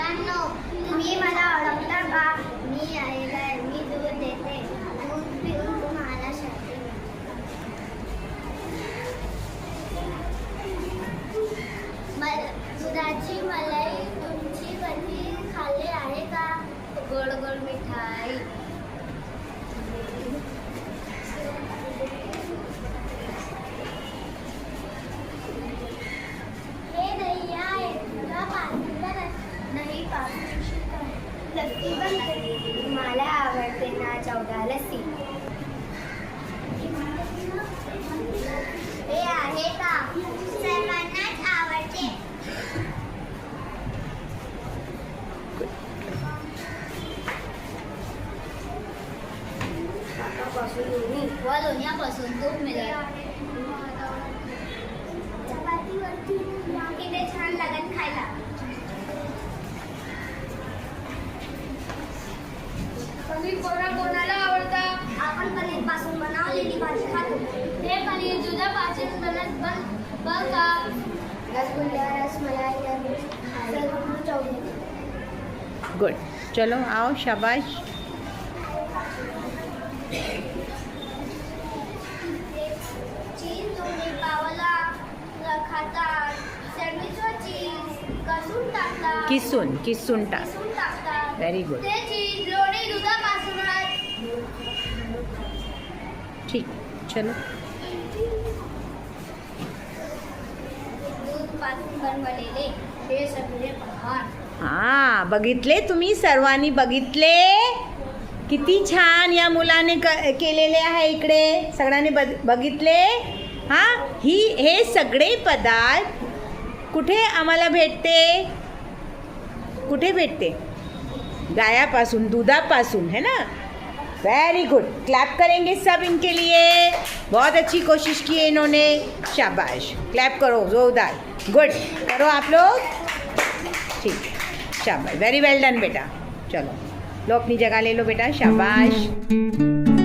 मुलांनो, तुम्ही मला ओळखता का? मी आईला मी दूध देते. दूध पिऊन तुम्हाला शक्ती मिळते. दुधाची मलाई तुमची कधी खाल्ली आहे का? गोड गोड मिठाई. हे दही आहे तुला पाहिजे नाही पाहिजे लस्सी बनते. मला आवडते ना चौदा लस्सी. हे आहे का? सर्वांनाच आवडते. ताकापासून लोणी व लोण्यापासून तूप मिळते. चपातीवरती किती छान लागत खायला. पनीर कोणाला आवडतं? आपण पनीर पासून बनवलेली भाजी खातो. हे पनीर दुधापासून बनत बघ का? रसगुल्ला रसमलाई सर्व चौघे. गुड, चलो आओ, शाबाश. चीज तुम्ही पावला खाता. सँडविचवर चीज कसून टाकता. किसून टाक. किसून टाकता. Very good. ते चीज लोणी दुधापासूनच. ठीक, चलो. दूध पासून बनवलेले हे सगळे पदार्थ. हां, बघितले तुम्ही सर्वांनी बघितले. किती छान या मुलाने केलेले आहे. इकडे सगळ्यांनी बघितले. हां, हे सगळे पदार्थ कुठे आम्हाला भेटते? कुठे भेटते? गायापासून, दुधापासून, है ना. Very good. क्लैप करेंगे सब इनके लिए. बहुत अच्छी कोशिश की है इन्होंने. शाबाश, क्लैप करो जोरदार. गुड, करो आप लोग. ठीक, शाबाश, वेरी वेल डन बेटा. चलो लो अपनी जगह ले लो बेटा. शाबाश.